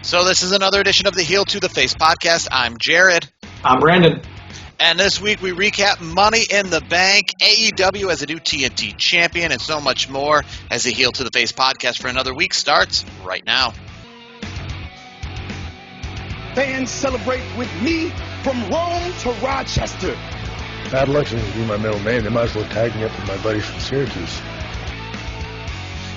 So this is another edition of the Heel to the Face podcast. I'm Jarad. I'm Brandon. And this week we recap Money in the Bank, AEW as a new TNT champion, and so much more as the Heel to the Face podcast for another week starts right now. Fans celebrate with me from Rome to Rochester. Bad Elections would be my middle name. They might as well tag me up with my buddies from Syracuse.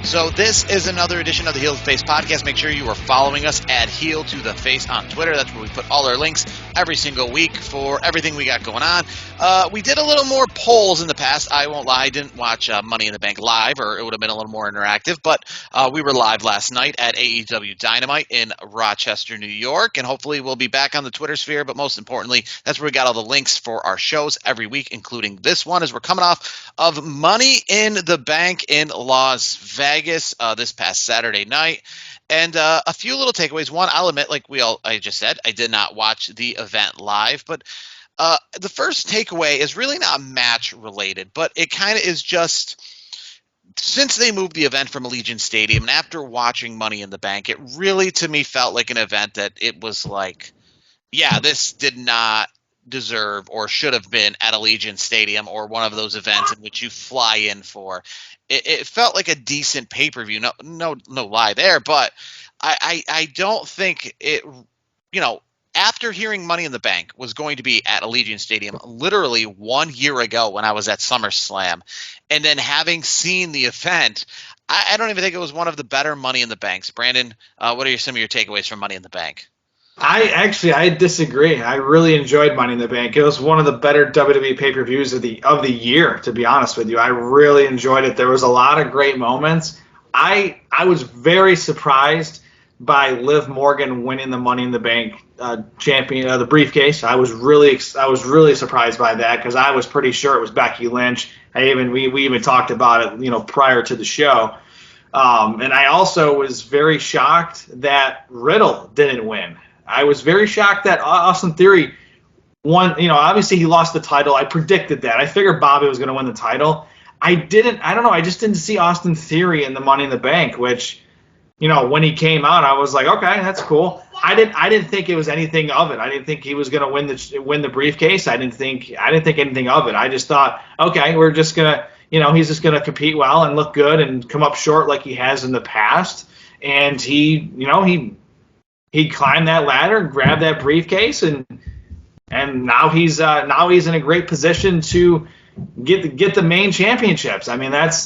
So this is another edition of the Heel to the Face podcast. Make sure you are following us at Heel to the Face on Twitter. That's where we put all our links every single week for everything we got going on. We did a little more polls in the past. I won't lie, I didn't watch Money in the Bank live, or it would have been a little more interactive. But we were live last night at AEW Dynamite in Rochester, New York. And hopefully we'll be back on the Twitter sphere. But most importantly, that's where we got all the links for our shows every week, including this one, as we're coming off of Money in the Bank in Las Vegas this past Saturday night. And a few little takeaways. One, I'll admit, I just said, I did not watch the event live, but the first takeaway is really not match related, but it kind of is just, since they moved the event from Allegiant Stadium, and after watching Money in the Bank, it really, to me, felt like an event that it was like, yeah, this did not deserve or should have been at Allegiant Stadium or one of those events in which you fly in for. It felt like a decent pay-per-view. No lie there, but I don't think it, after hearing Money in the Bank was going to be at Allegiant Stadium literally 1 year ago when I was at SummerSlam, and then having seen the event, I don't even think it was one of the better Money in the Banks. Brandon, what are some of your takeaways from Money in the Bank? I disagree. I really enjoyed Money in the Bank. It was one of the better WWE pay-per-views of the year, to be honest with you. I really enjoyed it. There was a lot of great moments. I was very surprised by Liv Morgan winning the Money in the Bank champion, the briefcase. I was really surprised by that, because I was pretty sure it was Becky Lynch. We even talked about it, prior to the show. And I also was very shocked that Riddle didn't win. I was very shocked that Austin Theory won. Obviously he lost the title. I predicted that. I figured Bobby was going to win the title. I don't know. I just didn't see Austin Theory in the Money in the Bank, which, when he came out, I was like, okay, that's cool. I didn't think it was anything of it. I didn't think he was going to win the briefcase. I didn't think anything of it. I just thought, okay, we're just gonna, he's just gonna compete well and look good and come up short like he has in the past. And he climbed that ladder and grabbed that briefcase, and now he's in a great position to get the main championships. That's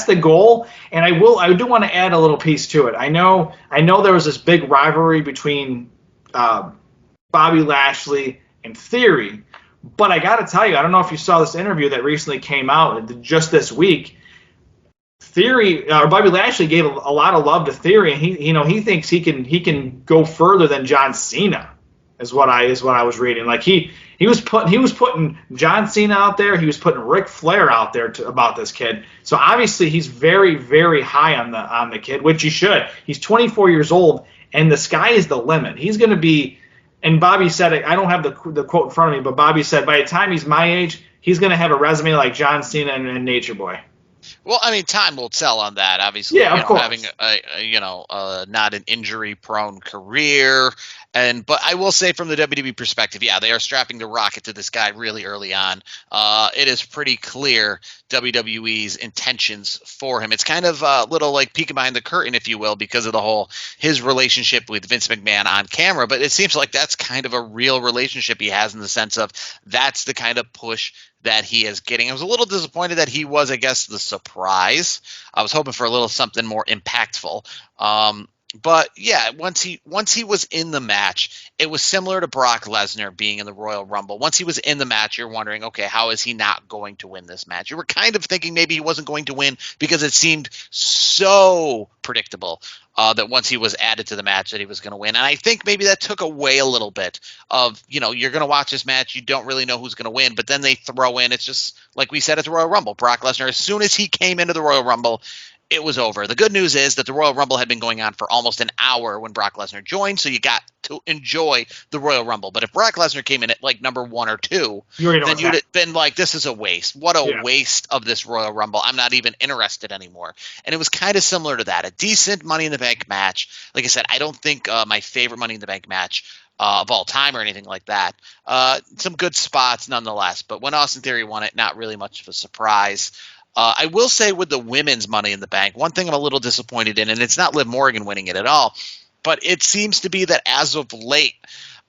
the goal. And I do want to add a little piece to it. I know there was this big rivalry between Bobby Lashley and Theory, but I got to tell you, I don't know if you saw this interview that recently came out just this week. Bobby Lashley gave a lot of love to Theory, and he thinks he can go further than John Cena, is what I was reading. Like he was putting John Cena out there, he was putting Ric Flair out there about this kid. So obviously he's very, very high on the kid, which he should. He's 24 years old, and the sky is the limit. He's going to be. And Bobby said it. I don't have the quote in front of me, but Bobby said by the time he's my age, he's going to have a resume like John Cena and Nature Boy. Well, time will tell on that, obviously. Yeah, of course. Having not an injury-prone career, but I will say from the WWE perspective, yeah, they are strapping the rocket to this guy really early on. It is pretty clear WWE's intentions for him. It's kind of a little like peeking behind the curtain, if you will, because of his relationship with Vince McMahon on camera. But it seems like that's kind of a real relationship he has, in the sense of that's the kind of push that he is getting. I was a little disappointed that he was, I guess, the surprise. I was hoping for a little something more impactful. But yeah, once he was in the match, it was similar to Brock Lesnar being in the Royal Rumble. Once he was in the match, you're wondering, okay, how is he not going to win this match? You were kind of thinking maybe he wasn't going to win because it seemed so predictable that once he was added to the match that he was going to win. And I think maybe that took away a little bit of, you're going to watch this match, you don't really know who's going to win, but then they throw in, it's just like we said at the Royal Rumble, Brock Lesnar, as soon as he came into the Royal Rumble, it was over. The good news is that the Royal Rumble had been going on for almost an hour when Brock Lesnar joined, so you got to enjoy the Royal Rumble. But if Brock Lesnar came in at like number 1 or 2, then you'd have been like, this is a waste. What a waste of this Royal Rumble. I'm not even interested anymore. And it was kind of similar to that. A decent Money in the Bank match. Like I said, I don't think my favorite Money in the Bank match of all time or anything like that. Some good spots nonetheless. But when Austin Theory won it, not really much of a surprise. I will say with the women's Money in the Bank, one thing I'm a little disappointed in, and it's not Liv Morgan winning it at all, but it seems to be that as of late,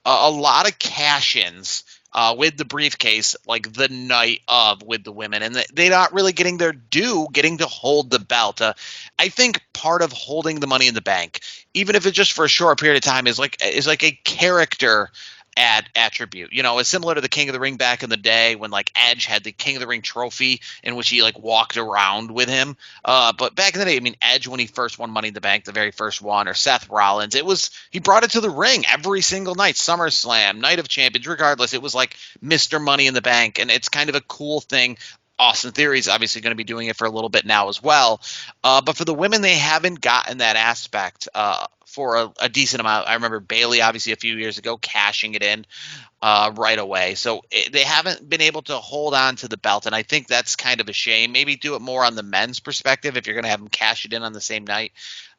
a lot of cash-ins with the briefcase, like the night of with the women, and they're not really getting their due, getting to hold the belt. I think part of holding the Money in the Bank, even if it's just for a short period of time, is like a character attribute. You know, it's similar to the King of the Ring back in the day when like Edge had the King of the Ring trophy in which he like walked around with him. But back in the day, I mean, Edge, when he first won Money in the Bank, the very first one, or Seth Rollins, he brought it to the ring every single night, SummerSlam, Night of Champions, regardless. It was like Mr. Money in the Bank, and it's kind of a cool thing. Austin Theory is obviously going to be doing it for a little bit now as well. But for the women, they haven't gotten that aspect for a decent amount. I remember Bayley, obviously, a few years ago, cashing it in right away. So they haven't been able to hold on to the belt, and I think that's kind of a shame. Maybe do it more on the men's perspective if you're going to have them cash it in on the same night.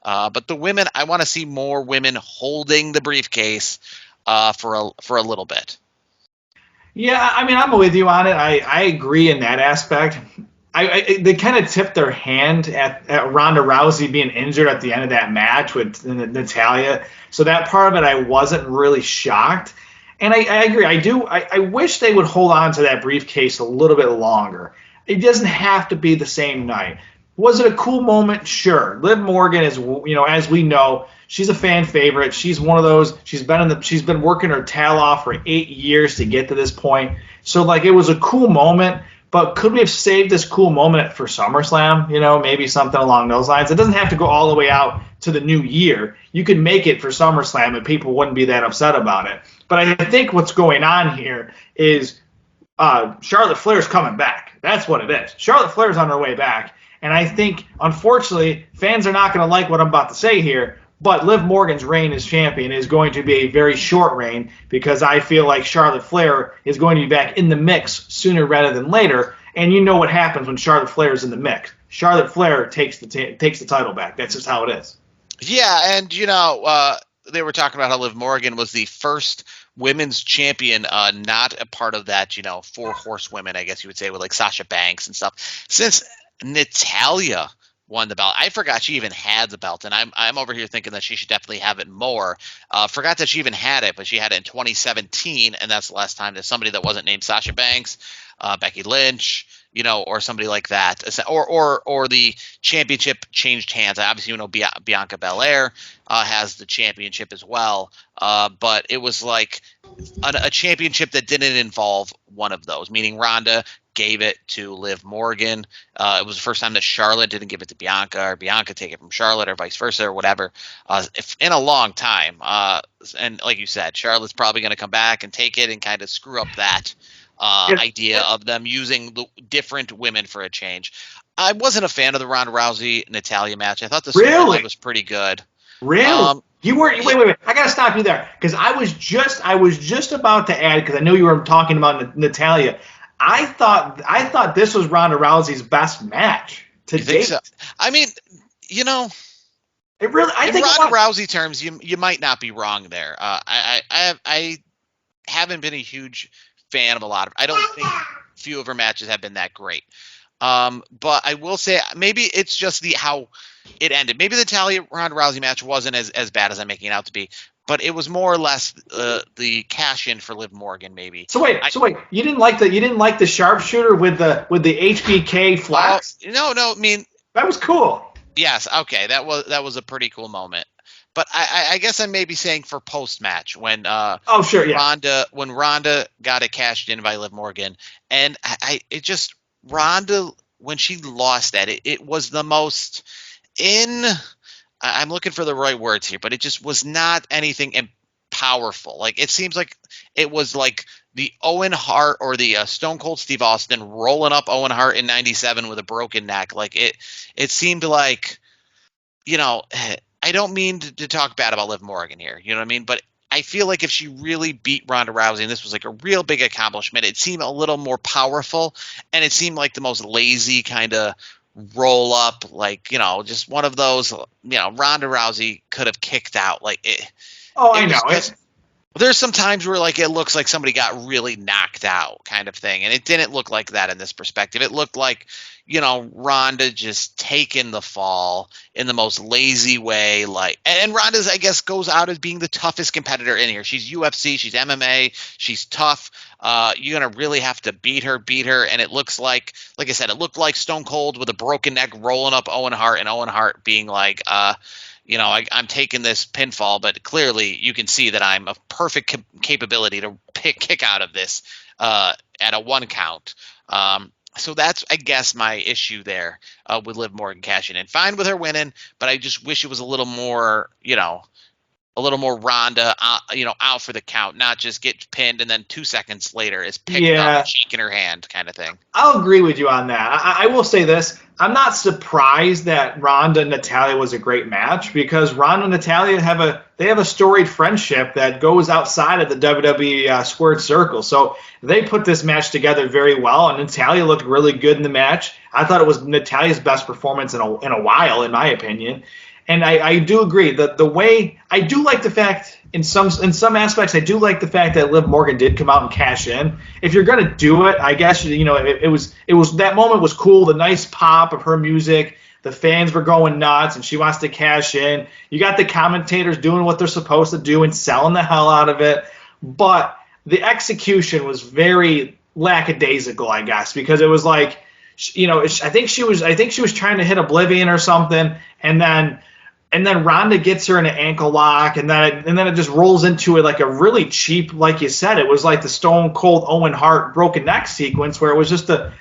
But the women, I want to see more women holding the briefcase for a little bit. Yeah, I mean, I'm with you on it. I agree in that aspect. They kind of tipped their hand at Ronda Rousey being injured at the end of that match with Natalya. So that part of it, I wasn't really shocked. And I agree. I wish they would hold on to that briefcase a little bit longer. It doesn't have to be the same night. Was it a cool moment? Sure. Liv Morgan is, as we know, she's a fan favorite. She's one of those. She's been working her tail off for 8 years to get to this point. So like it was a cool moment. But could we have saved this cool moment for SummerSlam? Maybe something along those lines. It doesn't have to go all the way out to the new year. You could make it for SummerSlam and people wouldn't be that upset about it. But I think what's going on here is Charlotte Flair's coming back. That's what it is. Charlotte Flair's on her way back. And I think, unfortunately, fans are not going to like what I'm about to say here, but Liv Morgan's reign as champion is going to be a very short reign because I feel like Charlotte Flair is going to be back in the mix sooner rather than later. And you know what happens when Charlotte Flair is in the mix. Charlotte Flair takes the title back. That's just how it is. Yeah, and, they were talking about how Liv Morgan was the first women's champion, not a part of that, 4 horsewomen, I guess you would say, with like Sasha Banks and stuff. Since Natalya won the belt, I forgot she even had the belt, and I'm over here thinking that she should definitely have it more. Forgot that she even had it, but she had it in 2017, and that's the last time that somebody that wasn't named Sasha Banks, Becky Lynch, or somebody like that, or the championship changed hands. I obviously know Bianca Belair has the championship as well, but it was like a championship that didn't involve one of those, meaning Ronda gave it to Liv Morgan. It was the first time that Charlotte didn't give it to Bianca, or Bianca take it from Charlotte, or vice versa, or whatever, in a long time. And like you said, Charlotte's probably going to come back and take it and kind of screw up that idea of them using the different women for a change. I wasn't a fan of the Ronda Rousey Natalya match. I thought the storyline was pretty good. Really? You weren't. Wait. I gotta stop you there because I was just about to add, because I knew you were talking about Natalya. I thought this was Ronda Rousey's best match to date. So? I mean, it really. I think in Ronda Rousey terms, you might not be wrong there. I haven't been a huge fan of a lot of. I don't think few of her matches have been that great. But I will say maybe it's just how it ended. Maybe the Natalya Ronda Rousey match wasn't as bad as I'm making it out to be. But it was more or less the cash in for Liv Morgan, maybe. So wait, you didn't like the sharpshooter with the HBK flags? No. I mean, that was cool. Yes, okay, that was a pretty cool moment. But I guess I may be saying for post match when Ronda got it cashed in by Liv Morgan, and Ronda, when she lost that, it was the most I'm looking for the right words here, but it just was not anything powerful. Like, it seems like it was like the Owen Hart or the Stone Cold Steve Austin rolling up Owen Hart in '97 with a broken neck. Like it seemed like, I don't mean to talk bad about Liv Morgan here. You know what I mean? But I feel like if she really beat Ronda Rousey and this was like a real big accomplishment, it seemed a little more powerful, and it seemed like the most lazy kind of roll up, like, just one of those, Ronda Rousey could have kicked out. Like it. Oh, I know. There's some times where like it looks like somebody got really knocked out kind of thing, and it didn't look like that in this perspective. It looked like, Ronda just taking the fall in the most lazy way. And Ronda's, I guess, goes out as being the toughest competitor in here. She's UFC, she's MMA, she's tough. You're gonna really have to beat her, and it looks like I said, it looked like Stone Cold with a broken neck rolling up Owen Hart, and Owen Hart being like, I'm taking this pinfall, but clearly you can see that I'm a perfect capability to kick out of this at a 1 count. So that's, I guess, my issue there with Liv Morgan cashing in. Fine with her winning, but I just wish it was a little more, Ronda, out for the count, not just get pinned and then 2 seconds later is picked up and shaking her hand kind of thing. I'll agree with you on that. I will say this. I'm not surprised that Ronda and Natalya was a great match, because Ronda and Natalya have a storied friendship that goes outside of the WWE squared circle. So they put this match together very well, and Natalya looked really good in the match. I thought it was Natalya's best performance in a while, in my opinion. And I do agree that the way I do like the fact in some aspects, I do like the fact that Liv Morgan did come out and cash in. If you're gonna do it, I guess it was that moment was cool. The nice pop of her music, the fans were going nuts, and she wants to cash in. You got the commentators doing what they're supposed to do and selling the hell out of it, but the execution was very lackadaisical, I guess, because it was like, I think she was trying to hit Oblivion or something, and then Ronda gets her in an ankle lock, and then it just rolls into it like a really cheap, like you said, it was like the Stone Cold Owen Hart broken neck sequence, where it was just it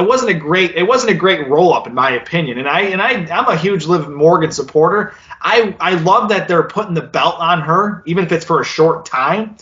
wasn't a great roll up, in my opinion. And I'm a huge Liv Morgan supporter. I love that they're putting the belt on her, even if it's for a short time.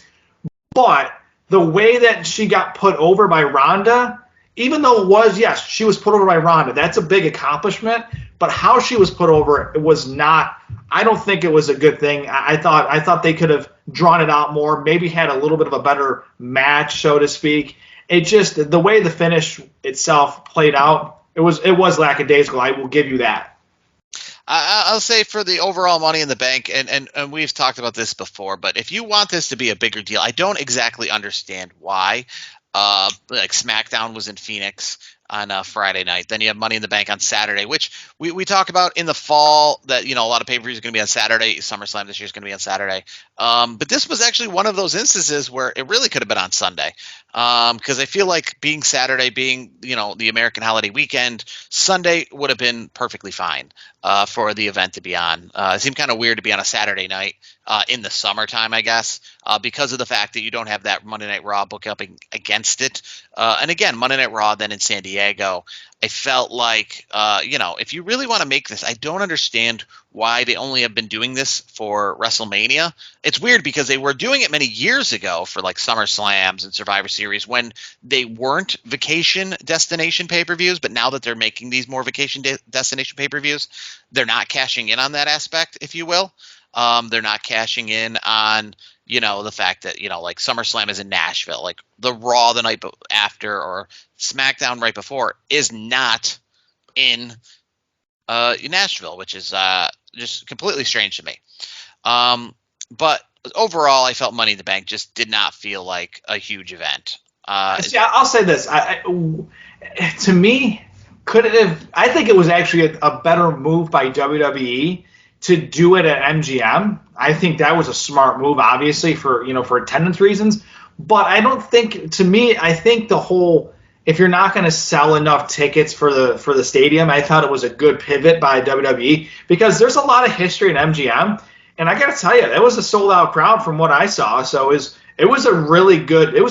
But the way that she got put over by Ronda, even though it was, yes, she was put over by Ronda, that's a big accomplishment. But how she was put over, it was not. I don't think it was a good thing. I thought they could have drawn it out more, maybe had a little bit of a better match, so to speak. It just, the way the finish itself played out, it was lackadaisical. I will give you that. I'll say for the overall Money in the Bank, and we've talked about this before, but if you want this to be a bigger deal, I don't exactly understand why. Like SmackDown was in Phoenix on Friday night. Then you have Money in the Bank on Saturday, which we talk about in the fall that, a lot of pay-per-views are going to be on Saturday. SummerSlam this year is going to be on Saturday. But this was actually one of those instances where it really could have been on Sunday. Because I feel like being Saturday, being, the American holiday weekend, Sunday would have been perfectly fine for the event to be on. It seemed kind of weird to be on a Saturday night in the summertime, I guess, because of the fact that you don't have that Monday Night Raw book up against it. And again, Monday Night Raw then in San Diego, I felt like, if you really want to make this, I don't understand why they only have been doing this for WrestleMania. It's weird because they were doing it many years ago for like SummerSlams and Survivor Series when they weren't vacation destination pay-per-views, but now that they're making these more vacation destination pay-per-views, they're not cashing in on that aspect, if you will. They're not cashing in on, the fact that, like SummerSlam is in Nashville, like the Raw the night after or SmackDown right before is not in Nashville, which is just completely strange to me. But overall, I felt Money in the Bank just did not feel like a huge event. See, I'll say this. To me, could it have? I think it was actually a better move by WWE to do it at MGM. I think that was a smart move, obviously for attendance reasons. But I don't think, to me, I think the whole, if you're not going to sell enough tickets for the stadium, I thought it was a good pivot by WWE because there's a lot of history in MGM, and I got to tell you, that was a sold out crowd from what I saw. So it was a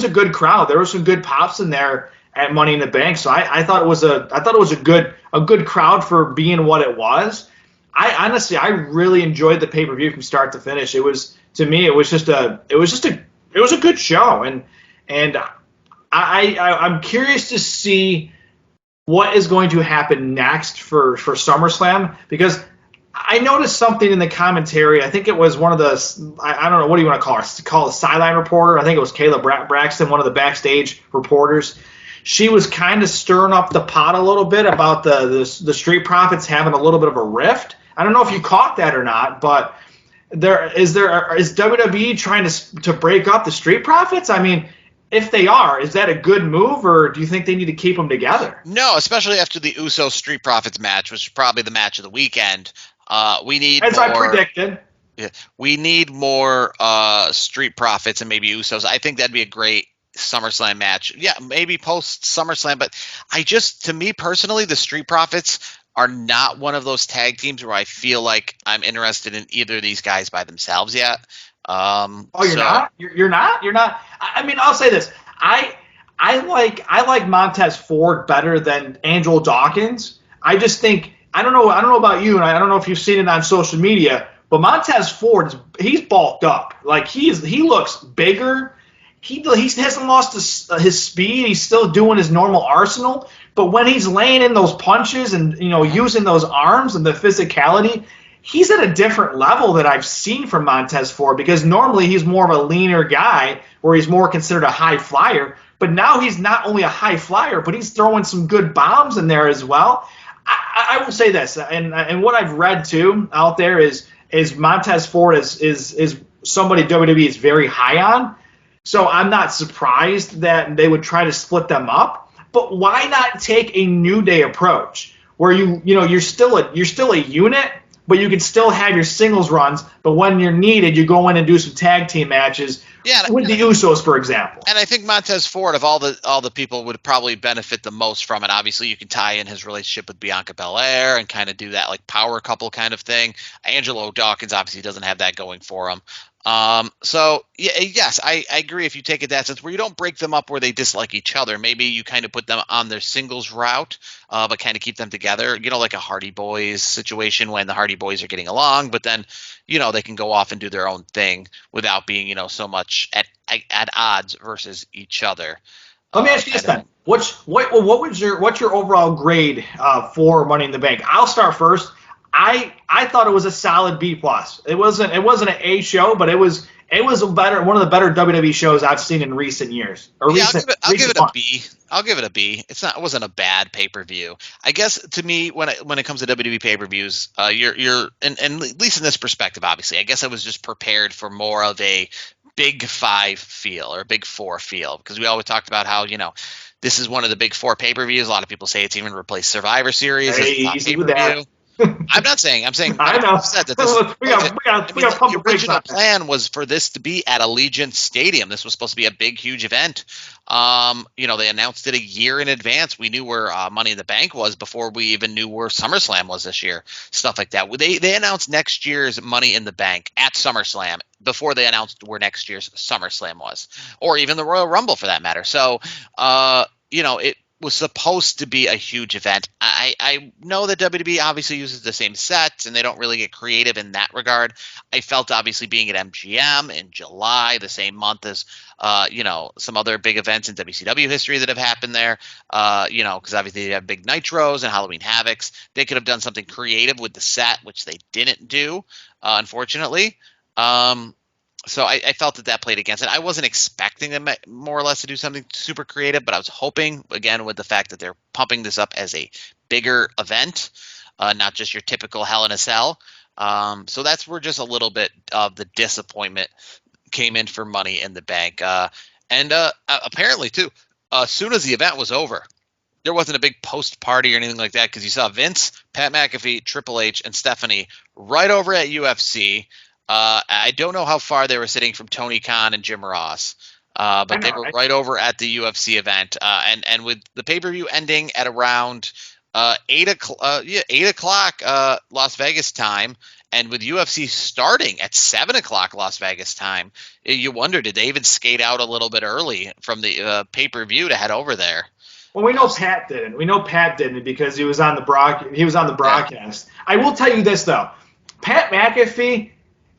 good crowd. There were some good pops in there at Money in the Bank. So I thought it was a good crowd for being what it was. I really enjoyed the pay-per-view from start to finish. It was, to me, it was a good show, and And I'm curious to see what is going to happen next for SummerSlam, because I noticed something in the commentary. I think it was one of the, I don't know, what do you want to call her? Call a sideline reporter. I think it was Kayla Braxton, one of the backstage reporters. She was kind of stirring up the pot a little bit about the Street Profits having a little bit of a rift. I don't know if you caught that or not, but is WWE trying to break up the Street Profits? I mean, if they are, is that a good move, or do you think they need to keep them together? No, especially after the Uso Street Profits match, which is probably the match of the weekend. We need As more, I predicted. Yeah, we need more Street Profits and maybe Usos. I think that'd be a great SummerSlam match. Yeah, maybe post SummerSlam, but to me personally, the Street Profits are not one of those tag teams where I feel like I'm interested in either of these guys by themselves yet. Not? You're not? I mean, I'll say this. I like Montez Ford better than Angelo Dawkins. I just think, I don't know about you, and I don't know if you've seen it on social media, but Montez Ford, he's bulked up. Like, he looks bigger. He hasn't lost his speed. He's still doing his normal arsenal. But when he's laying in those punches and, using those arms and the physicality, he's at a different level that I've seen from Montez Ford, because normally he's more of a leaner guy where he's more considered a high flyer. But now he's not only a high flyer, but he's throwing some good bombs in there as well. I will say this, and what I've read too out there is Montez Ford is somebody WWE is very high on. So I'm not surprised that they would try to split them up. But why not take a New Day approach where you're still a unit, but you can still have your singles runs, but when you're needed, you go in and do some tag team matches with the Usos, for example. And I think Montez Ford, of all the people, would probably benefit the most from it. Obviously, you can tie in his relationship with Bianca Belair and kind of do that like power couple kind of thing. Angelo Dawkins obviously doesn't have that going for him. So yes, I agree. If you take it that sense where you don't break them up where they dislike each other, maybe you kind of put them on their singles route, but kind of keep them together, like a Hardy Boys situation when the Hardy Boys are getting along, but then, they can go off and do their own thing without being, so much at odds versus each other. Let me ask you this then. What's your overall grade for Money in the Bank? I'll start first. I thought it was a solid B+. It wasn't an A show, but it was one of the better WWE shows I've seen in recent years. I'll give it a B. I'll give it a B. It wasn't a bad pay-per-view. I guess to me, when it comes to WWE pay-per-views, you're and at least in this perspective, obviously, I guess I was just prepared for more of a Big Five feel or a Big Four feel, because we always talked about how this is one of the Big Four pay-per-views. A lot of people say it's even replaced Survivor Series as a top pay-per-view. I'm not saying. I'm saying. I know. Said that the original plan was for this to be at Allegiant Stadium. This was supposed to be a big, huge event. They announced it a year in advance. We knew where Money in the Bank was before we even knew where SummerSlam was this year. Stuff like that. They announced next year's Money in the Bank at SummerSlam before they announced where next year's SummerSlam was, or even the Royal Rumble for that matter. So, it was supposed to be a huge event. I know that WWE obviously uses the same sets and they don't really get creative in that regard. I felt obviously being at MGM in July, the same month as some other big events in WCW history that have happened there, because obviously they have big Nitros and Halloween Havocs. They could have done something creative with the set, which they didn't do, unfortunately. So I felt that played against it. I wasn't expecting them more or less to do something super creative, but I was hoping, again, with the fact that they're pumping this up as a bigger event, not just your typical Hell in a Cell. So that's where just a little bit of the disappointment came in for Money in the Bank. And apparently, too, as soon as the event was over, there wasn't a big post party or anything like that, because you saw Vince, Pat McAfee, Triple H, and Stephanie right over at UFC. I don't know how far they were sitting from Tony Khan and Jim Ross, but they were right over at the UFC event. And with the pay-per-view ending at around 8 o'clock Las Vegas time, and with UFC starting at 7 o'clock Las Vegas time, you wonder, did they even skate out a little bit early from the pay-per-view to head over there? Well, we know Pat didn't. We know Pat didn't because he was on the broadcast. I will tell you this though, Pat McAfee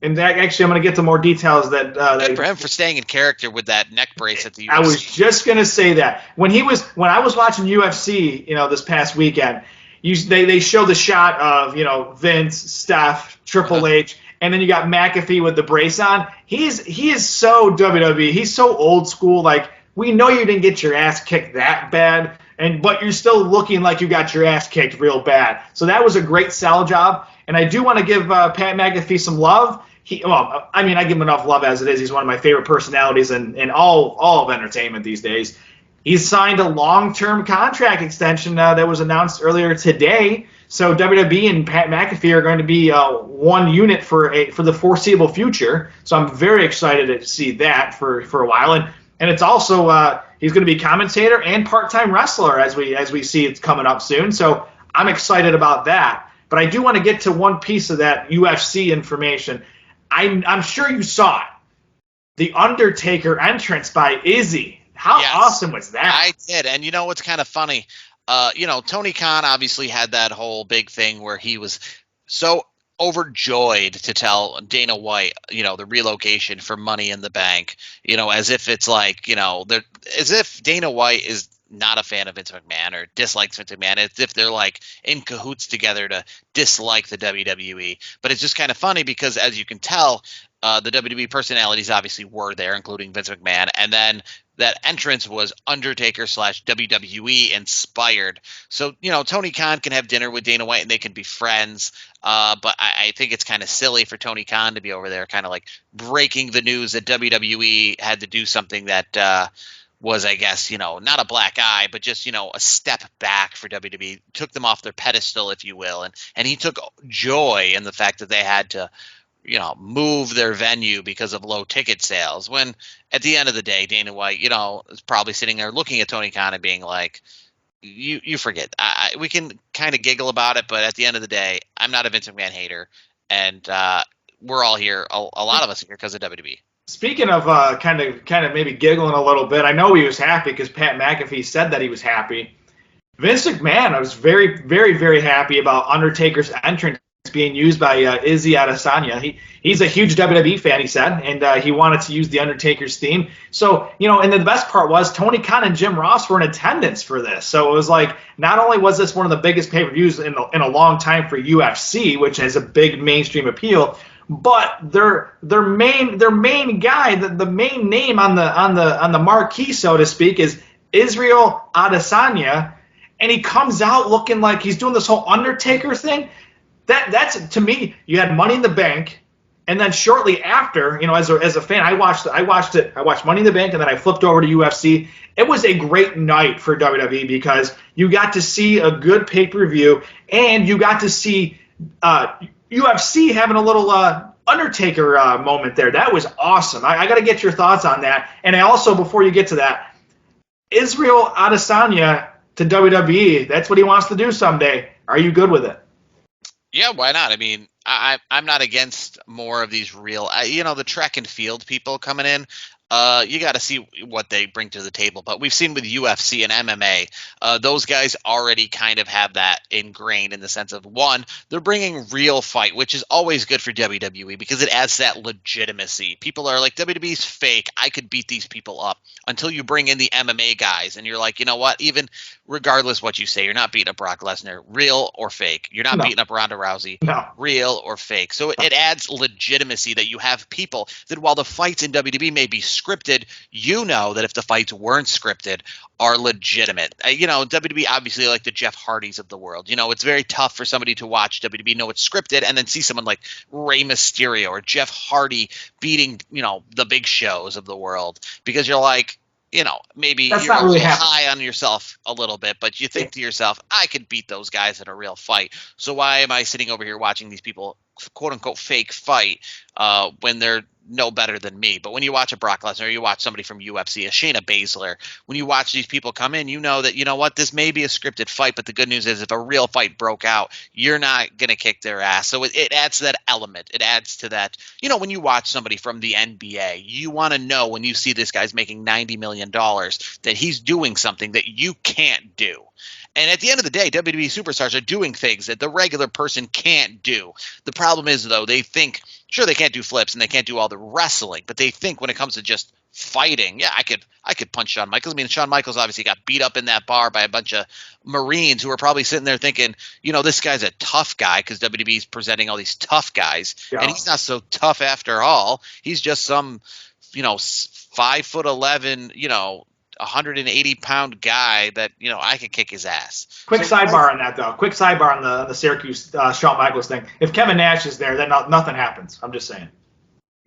And actually, I'm going to get to more details that. Good for him for staying in character with that neck brace at the UFC. I was just going to say that when I was watching UFC, this past weekend, they show the shot of Vince, Steph, Triple H, and then you got McAfee with the brace on. He is so WWE. He's so old school. Like, we know you didn't get your ass kicked that bad, but you're still looking like you got your ass kicked real bad. So that was a great sell job. And I do want to give Pat McAfee some love. I give him enough love as it is. He's one of my favorite personalities in all of entertainment these days. He's signed a long-term contract extension that was announced earlier today. So WWE and Pat McAfee are going to be one unit for the foreseeable future. So I'm very excited to see that for a while. And it's also he's going to be commentator and part-time wrestler as we see it's coming up soon. So I'm excited about that. But I do want to get to one piece of that UFC information. I'm sure you saw it. The Undertaker entrance by Izzy. How awesome was that? I did. And you know what's kind of funny? Tony Khan obviously had that whole big thing where he was so overjoyed to tell Dana White, the relocation for Money in the Bank, as if it's like, as if Dana White is not a fan of Vince McMahon or dislikes Vince McMahon, as if they're like in cahoots together to dislike the WWE. But it's just kind of funny because, as you can tell, the WWE personalities obviously were there, including Vince McMahon, and then that entrance was Undertaker / WWE inspired. So, Tony Khan can have dinner with Dana White and they can be friends. But I think it's kind of silly for Tony Khan to be over there kind of like breaking the news that WWE had to do something that was, I guess, not a black eye, but just, a step back for WWE, took them off their pedestal, if you will. And he took joy in the fact that they had to, move their venue because of low ticket sales. When at the end of the day, Dana White, is probably sitting there looking at Tony Khan and being like, you forget. We can kind of giggle about it, but at the end of the day, I'm not a Vince McMahon hater. And we're all here, a lot of us here because of WWE. Speaking of kind of maybe giggling a little bit, I know he was happy because Pat McAfee said that he was happy. Vince McMahon was very, very, very happy about Undertaker's entrance being used by Izzy Adesanya. He's a huge WWE fan, he said, and he wanted to use the Undertaker's theme. So, and the best part was Tony Khan and Jim Ross were in attendance for this. So it was like, not only was this one of the biggest pay-per-views in a long time for UFC, which has a big mainstream appeal, but their main guy, the main name on the marquee, so to speak, is Israel Adesanya, and he comes out looking like he's doing this whole Undertaker thing. That's, to me, you had Money in the Bank, and then shortly after, as a fan, I watched Money in the Bank, and then I flipped over to UFC. It was a great night for WWE because you got to see a good pay-per-view, and you got to see UFC having a little Undertaker moment there. That was awesome. I got to get your thoughts on that. And I also, before you get to that, Israel Adesanya to WWE, that's what he wants to do someday. Are you good with it? Yeah, why not? I mean, I'm not against more of these real, the track and field people coming in. You got to see what they bring to the table. But we've seen with UFC and MMA, those guys already kind of have that ingrained in the sense of, one, they're bringing real fight, which is always good for WWE because it adds that legitimacy. People are like, WWE's fake. I could beat these people up, until you bring in the MMA guys. And you're like, you know what? Even regardless what you say, you're not beating up Brock Lesnar, real or fake. You're not beating up Ronda Rousey, real or fake. So it adds legitimacy that you have people that, while the fights in WWE may be scripted, that if the fights weren't scripted, are legitimate. WWE obviously like the Jeff Hardys of the world. It's very tough for somebody to watch WWE know it's scripted and then see someone like Rey Mysterio or Jeff Hardy beating, the big shows of the world, because you're like, maybe that's you're not really high on yourself a little bit, but you think to yourself, I could beat those guys in a real fight. So why am I sitting over here watching these people, quote unquote, fake fight when they're no better than me? But when you watch a Brock Lesnar, or you watch somebody from UFC, a Shayna Baszler, when you watch these people come in, that, this may be a scripted fight, but the good news is if a real fight broke out, you're not going to kick their ass. So it adds to that element. It adds to that, when you watch somebody from the NBA, you want to know when you see this guy's making $90 million that he's doing something that you can't do. And at the end of the day, WWE superstars are doing things that the regular person can't do. The problem is, though, they think Sure, they can't do flips and they can't do all the wrestling, but they think when it comes to just fighting, yeah, I could punch Shawn Michaels. I mean, Shawn Michaels obviously got beat up in that bar by a bunch of Marines who were probably sitting there thinking, this guy's a tough guy because WWE's presenting all these tough guys, and he's not so tough after all. He's just some, 5'11", 180-pound guy that I could kick his ass. Quick sidebar on that, though. Quick sidebar on the Syracuse Shawn Michaels thing. If Kevin Nash is there, then nothing happens. I'm just saying.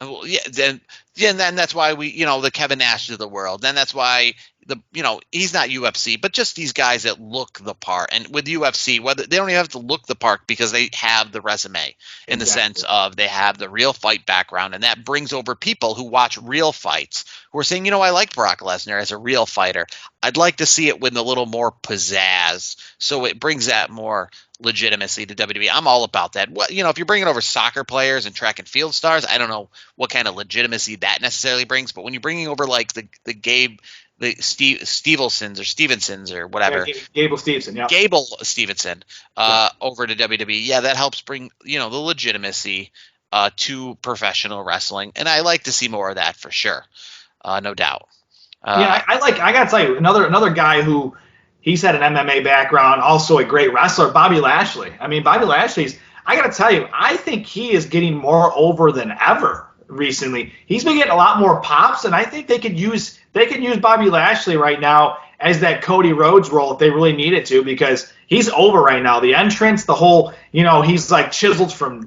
Well, then that's why we, the Kevin Nash of the world. Then that's why he's not UFC, but just these guys that look the part. And with UFC, whether they don't even have to look the part because they have the resume in the sense of they have the real fight background, and that brings over people who watch real fights who are saying, I like Brock Lesnar as a real fighter. I'd like to see it with a little more pizzazz, so it brings that more legitimacy to WWE. I'm all about that. If you're bringing over soccer players and track and field stars, I don't know what kind of legitimacy that necessarily brings, but when you're bringing over like the Stevensons or whatever, Gable Stevenson, yeah, Gable Stevenson, over to WWE, that helps bring the legitimacy to professional wrestling, and I like to see more of that for sure, no doubt. I gotta tell you, another guy who. He's had an MMA background, also a great wrestler, Bobby Lashley. I mean, Bobby Lashley's, I got to tell you, I think he is getting more over than ever recently. He's been getting a lot more pops, and I think they could use Bobby Lashley right now as that Cody Rhodes role if they really needed to, because he's over right now. The entrance, the whole, he's like chiseled from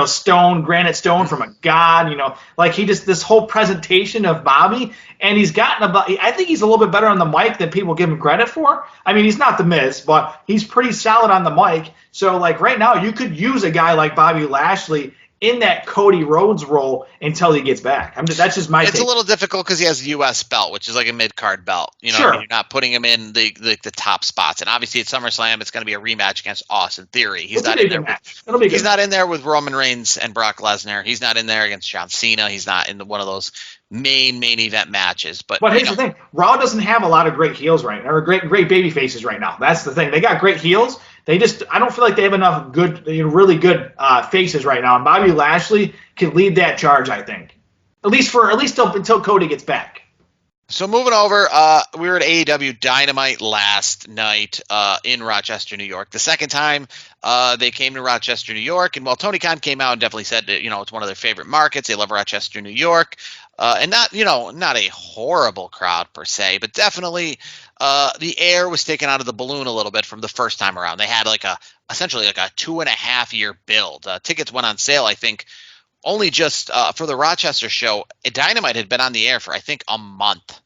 stone, granite stone from a god, like he just, this whole presentation of Bobby, and he's gotten I think he's a little bit better on the mic than people give him credit for. I mean, he's not the Miz, but he's pretty solid on the mic. So like right now you could use a guy like Bobby Lashley in that Cody Rhodes role until he gets back. That's just my take. It's a little difficult because he has the U.S. belt, which is like a mid-card belt. Sure. You're not putting him in the top spots. And obviously at SummerSlam, it's going to be a rematch against Austin Theory. He's not in there. He's not in there with Roman Reigns and Brock Lesnar. He's not in there against John Cena. He's not in one of those main event matches. But here's the thing: Raw doesn't have a lot of great heels right now, or great baby faces right now. That's the thing. They got great heels. I don't feel like they have enough good, really good faces right now. And Bobby Lashley can lead that charge, I think, at least until Cody gets back. So moving over, we were at AEW Dynamite last night in Rochester, New York. The second time they came to Rochester, New York, and while Tony Khan came out and definitely said that it's one of their favorite markets, they love Rochester, New York, and not a horrible crowd per se, but definitely the air was taken out of the balloon a little bit from the first time around. They had essentially a 2.5 year build. Tickets went on sale, I think, only just for the Rochester show. Dynamite had been on the air for, I think, a month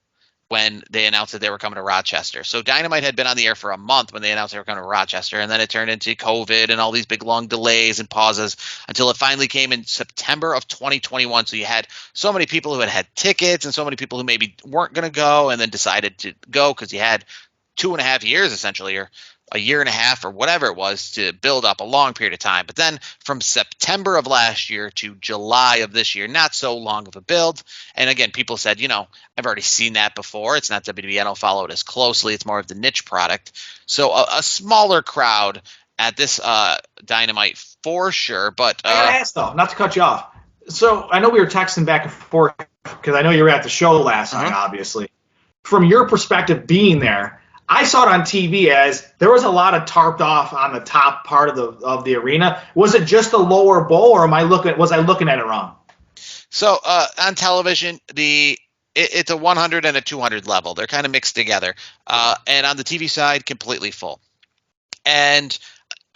when they announced that they were coming to Rochester. So Dynamite had been on the air for a month when they announced they were coming to Rochester, and then it turned into COVID and all these big long delays and pauses until it finally came in September of 2021. So you had so many people who had tickets and so many people who maybe weren't going to go and then decided to go because you had 2.5 years essentially, or a year and a half or whatever it was to build up a long period of time. But then from September of last year to July of this year, not so long of a build. And again, people said, I've already seen that before. It's not WWE. I don't follow it as closely. It's more of the niche product. So a smaller crowd at this Dynamite for sure. But I gotta ask though, not to cut you off. So I know we were texting back and forth because I know you were at the show last night, obviously. From your perspective being there, I saw it on TV as there was a lot of tarped off on the top part of the arena. Was it just the lower bowl, or was I looking at it wrong? So on television, it's a 100 and a 200 level. They're kind of mixed together. And on the TV side, completely full. And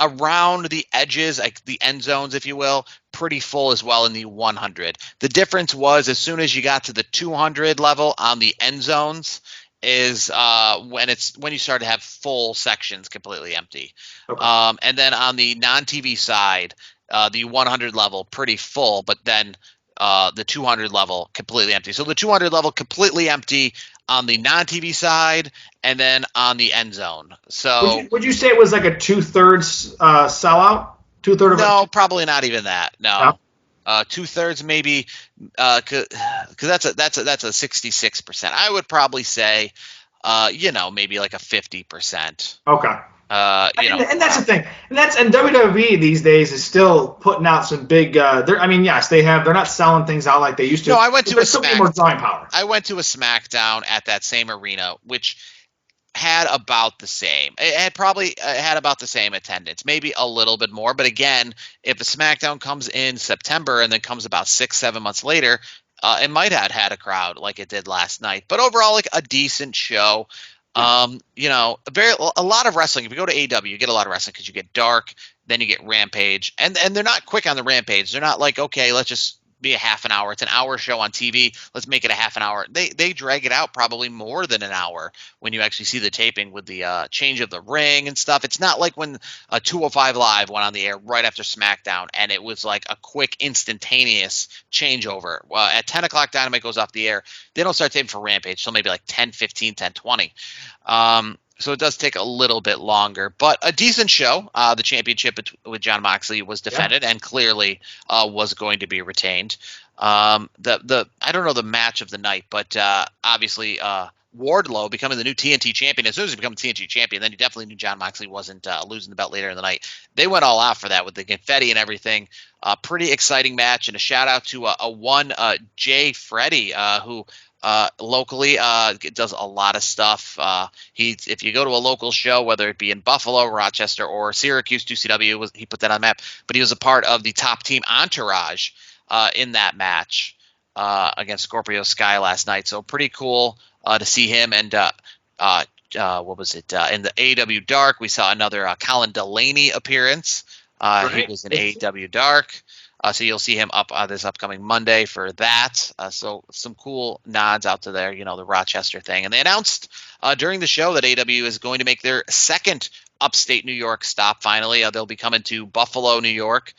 around the edges, like the end zones, if you will, pretty full as well in the 100. The difference was as soon as you got to the 200 level on the end zones, is when you start to have full sections completely empty. Okay. And then on the non-TV side, the 100 level pretty full, but then the 200 level completely empty. So the 200 level completely empty on the non-TV side, and then on the end zone. So would you say it was like a 2/3 sellout? 2/3 of no, probably not even that. No. 2/3 maybe, because that's a 66%. I would probably say, maybe like a 50%. Okay. And that's the thing. And WWE these days is still putting out some big. Yes, they're not selling things out like they used to. No, I went to a There's still more drawing power. I went to a SmackDown at that same arena, which had about the same. It had probably had about the same attendance, maybe a little bit more. But again, if a SmackDown comes in September and then comes about 6-7 months later, it might have had a crowd like it did last night. But overall, like a decent show. A lot of wrestling. If you go to AEW, you get a lot of wrestling because you get Dark, then you get Rampage, and they're not quick on the Rampage. They're not like, okay, let's just be a half an hour. It's an hour show on TV. Let's make it a half an hour. They drag it out probably more than an hour when you actually see the taping with the change of the ring and stuff. It's not like when 205 Live went on the air right after SmackDown and it was like a quick instantaneous changeover. At 10 o'clock Dynamite goes off the air. They don't start taping for Rampage till maybe like 10:15, 10:20. So it does take a little bit longer, but a decent show. The championship with Jon Moxley was defended and clearly was going to be retained. I don't know the match of the night, but obviously Wardlow becoming the new TNT champion. As soon as he becomes TNT champion, then you definitely knew Jon Moxley wasn't losing the belt later in the night. They went all out for that with the confetti and everything. Pretty exciting match, and a shout out to Jay Freddy who. Locally does a lot of stuff. If you go to a local show, whether it be in Buffalo, Rochester, or Syracuse, 2CW, he put that on the map. But he was a part of the top team Entourage in that match against Scorpio Sky last night. So pretty cool to see him. And what was it? In the AEW Dark, we saw another Colin Delaney appearance. He was in AEW Dark. So you'll see him up this upcoming Monday for that. So some cool nods out to there, the Rochester thing. And they announced during the show that AEW is going to make their second upstate New York stop finally. They'll be coming to Buffalo, New York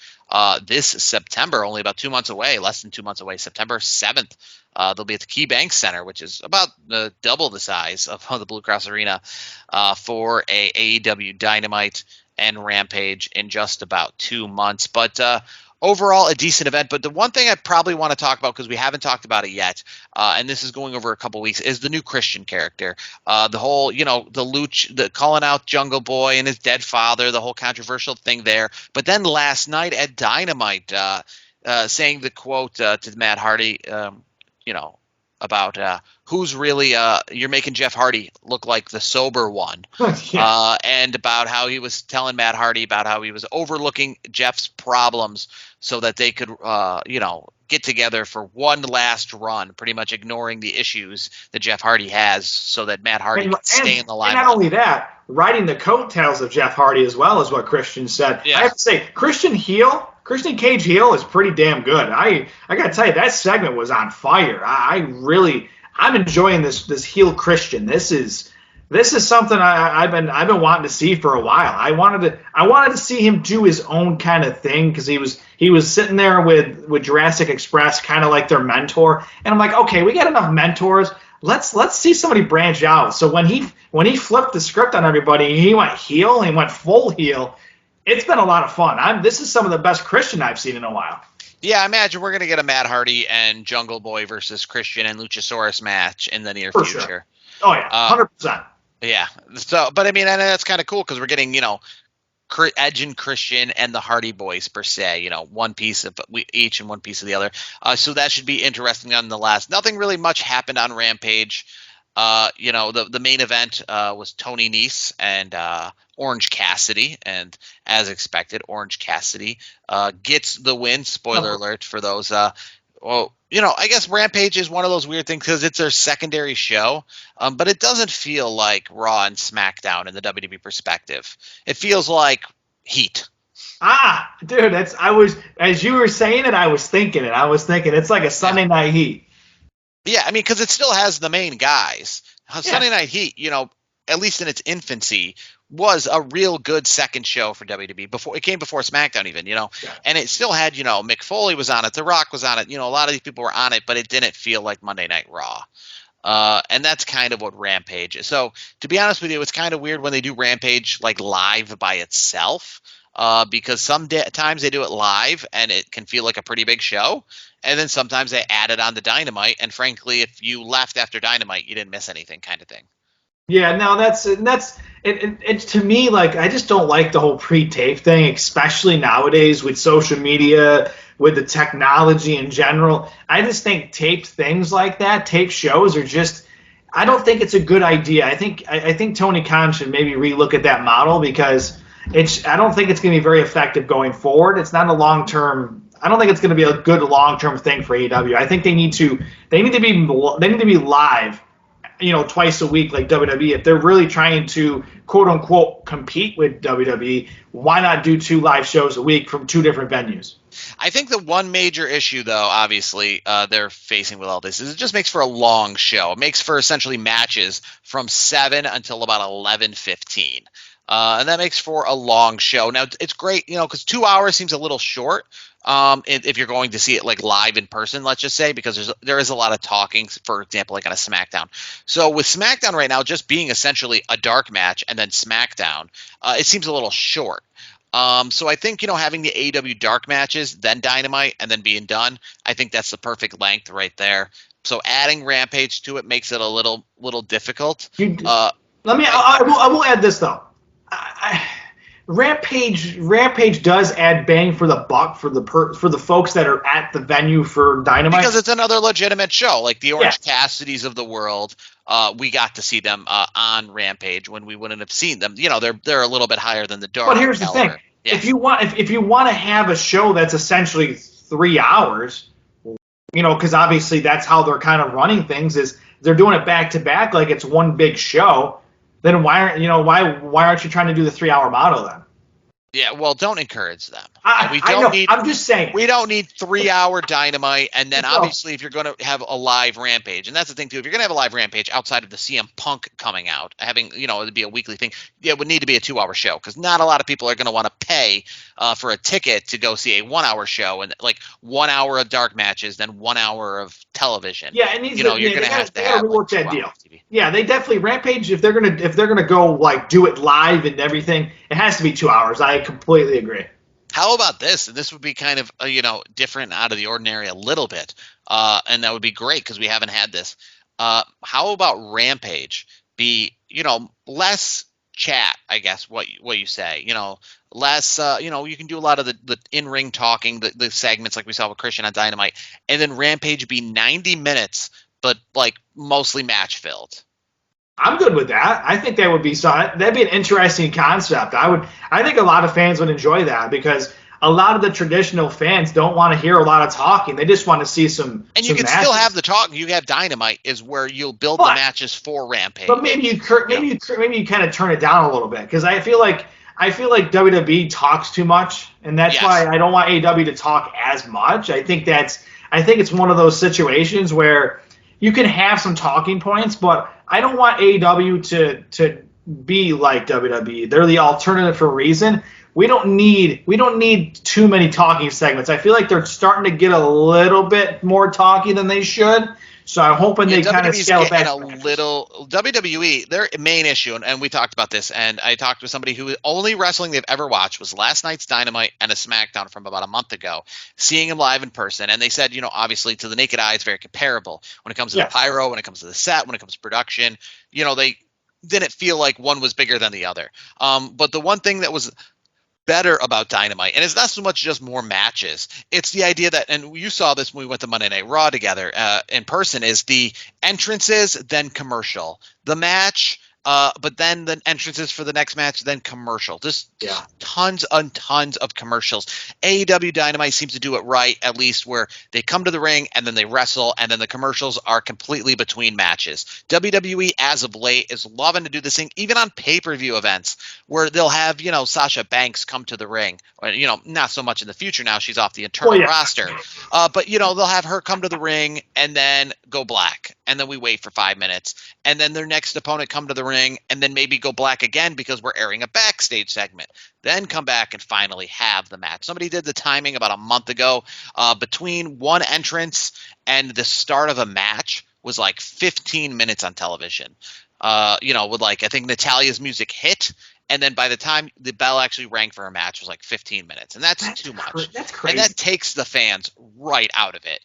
this September, only about 2 months away, less than 2 months away, September 7th. They'll be at the KeyBank Center, which is about double the size of the Blue Cross Arena for a AEW Dynamite and Rampage in just about 2 months. But overall, a decent event, but the one thing I probably want to talk about, because we haven't talked about it yet, and this is going over a couple weeks, is the new Christian character. The whole, the calling out Jungle Boy and his dead father, the whole controversial thing there. But then last night at Dynamite, saying the quote to Matt Hardy, about who's really you're making Jeff Hardy look like the sober one. And about how he was telling Matt Hardy about how he was overlooking Jeff's problems so that they could get together for one last run, pretty much ignoring the issues that Jeff Hardy has so that Matt Hardy can stay in the limelight. And not only that, riding the coattails of Jeff Hardy as well is what Christian said. Yeah. I have to say, Christian Cage heel is pretty damn good. I gotta tell you, that segment was on fire. I'm enjoying this heel Christian. This is something I've been wanting to see for a while. I wanted to see him do his own kind of thing because he was sitting there with Jurassic Express, kind of like their mentor. And I'm like, okay, we got enough mentors. Let's see somebody branch out. So when he flipped the script on everybody, he went heel, he went full heel. It's been a lot of fun. This is some of the best Christian I've seen in a while. Yeah, I imagine we're going to get a Matt Hardy and Jungle Boy versus Christian and Luchasaurus match in the near future. Sure. Oh, yeah, 100%. Yeah. So, but I mean, and that's kind of cool because we're getting, Edge and Christian and the Hardy Boys per se, one piece of each and one piece of the other. So that should be interesting nonetheless. Nothing really much happened on Rampage. The main event was Tony Nese and Orange Cassidy, and as expected, Orange Cassidy gets the win. Spoiler alert for those. I guess Rampage is one of those weird things because it's their secondary show, but it doesn't feel like Raw and SmackDown in the WWE perspective. It feels like Heat. Dude, as you were saying it, I was thinking it's like a Sunday Night Heat. Yeah, I mean, because it still has the main guys. Sunday Night Heat, at least in its infancy, was a real good second show for WWE. It came before SmackDown even, and it still had, Mick Foley was on it, The Rock was on it, a lot of these people were on it, but it didn't feel like Monday Night Raw. And that's kind of what Rampage is. So to be honest with you, it's kind of weird when they do Rampage like live by itself. Because sometimes they do it live and it can feel like a pretty big show. And then sometimes they add it on the Dynamite. And frankly, if you left after Dynamite, you didn't miss anything kind of thing. Yeah, no, it's to me, like, I just don't like the whole pre-tape thing, especially nowadays with social media, with the technology in general. I just think taped things like that, tape shows are just. I don't think it's a good idea. I think Tony Khan should maybe relook at that model because I don't think it's going to be very effective going forward. It's not a long term. I don't think it's going to be a good long term thing for AEW. I think they need to be live, twice a week like WWE. If they're really trying to quote unquote compete with WWE, why not do 2 live shows a week from 2 different venues? I think the one major issue, though, obviously, they're facing with all this is it just makes for a long show. It makes for essentially matches from 7 until about 11:15. And that makes for a long show. Now, it's great, because 2 hours seems a little short if you're going to see it like live in person, let's just say, because there is a lot of talking, for example, like on a SmackDown. So with SmackDown right now, just being essentially a dark match and then SmackDown, it seems a little short. So I think, having the AEW dark matches, then Dynamite, and then being done, I think that's the perfect length right there. So adding Rampage to it makes it a little difficult. I will add this though. Rampage does add bang for the buck for the folks that are at the venue for Dynamite, because it's another legitimate show, like the Orange Cassidy's of the world. We got to see them on Rampage when we wouldn't have seen them. They're a little bit higher than the dark. But here's the thing: if you want to have a show that's essentially 3 hours, because obviously that's how they're kind of running things, is they're doing it back to back like it's one big show. Then why aren't you trying to do the 3-hour model then? Yeah, well, don't encourage them. I'm just saying. We don't need 3-hour Dynamite, and then obviously if you're going to have a live Rampage, and that's the thing too, if you're going to have a live Rampage outside of the CM Punk coming out, having, it'd be a weekly thing, it would need to be a 2-hour show, because not a lot of people are going to want to pay for a ticket to go see a 1-hour show, and like 1 hour of dark matches, then 1 hour of television. Yeah, and you're going to have to have rework that deal. Yeah, they definitely Rampage, if they're gonna go like do it live and everything, it has to be 2 hours. I completely agree. How about this? And this would be kind of different, out of the ordinary a little bit, and that would be great because we haven't had this. How about Rampage be less chat? I guess what you say. Less. You can do a lot of the in-ring talking, the segments like we saw with Christian on Dynamite, and then Rampage be 90 minutes, but like mostly match filled. I'm good with that. I think that'd be an interesting concept. I think a lot of fans would enjoy that because a lot of the traditional fans don't want to hear a lot of talking. They just want to see some. And you can matches. Still have the talk. You have Dynamite is where you'll build the matches for Rampage. But maybe you kind of turn it down a little bit because I feel like WWE talks too much, and that's why I don't want AEW to talk as much. I think it's one of those situations where you can have some talking points, but I don't want AEW to be like WWE. They're the alternative for a reason. We don't need too many talking segments. I feel like they're starting to get a little bit more talky than they should. So I'm hoping they kind of scale back a little. WWE, their main issue, and we talked about this, and I talked with somebody who only wrestling they've ever watched was last night's Dynamite and a SmackDown from about a month ago, seeing him live in person. And they said, obviously to the naked eye, it's very comparable when it comes to the pyro, when it comes to the set, when it comes to production. They didn't feel like one was bigger than the other. But the one thing that was better about Dynamite, and it's not so much just more matches, it's the idea that, and you saw this when we went to Monday Night Raw together in person, is the entrances, then commercial, the match, but then the entrances for the next match, then commercial. Just tons and tons of commercials. AEW Dynamite seems to do it right, at least, where they come to the ring and then they wrestle, and then the commercials are completely between matches. WWE, as of late, is loving to do this thing, even on pay-per-view events, where they'll have, Sasha Banks come to the ring. Or, not so much in the future now, she's off the internal roster. But, they'll have her come to the ring and then go black. And then we wait for 5 minutes. And then their next opponent come to the ring and then maybe go black again because we're airing a backstage segment. Then come back and finally have the match. Somebody did the timing about a month ago between one entrance and the start of a match was like 15 minutes on television. With I think Natalia's music hit. And then by the time the bell actually rang for her match, it was like 15 minutes. And that's too much. That's crazy. And that takes the fans right out of it.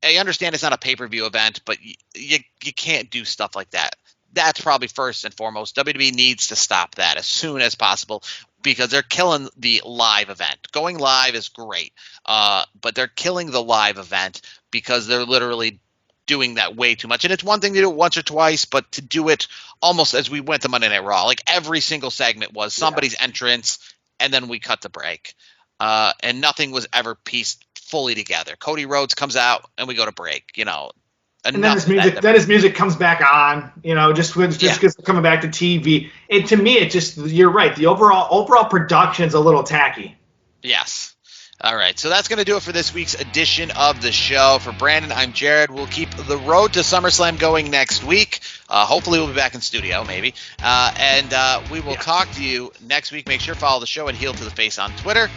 I understand it's not a pay-per-view event, but you can't do stuff like that. that's probably first and foremost. WWE needs to stop that as soon as possible because they're killing the live event. Going live is great, but they're killing the live event because they're literally doing that way too much. And it's one thing to do it once or twice, but to do it almost as we went to Monday Night Raw, like every single segment was somebody's entrance, and then we cut the break. And nothing was ever pieced fully together. Cody Rhodes comes out, and we go to break, And then his music comes back on, just because coming back to TV. And to me, you're right. The overall production's a little tacky. Yes. All right, so that's going to do it for this week's edition of the show. For Brandon, I'm Jarad. We'll keep the road to SummerSlam going next week. Hopefully we'll be back in studio, maybe. And we will talk to you next week. Make sure to follow the show at Heel to the Face on Twitter.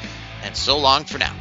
And so long for now.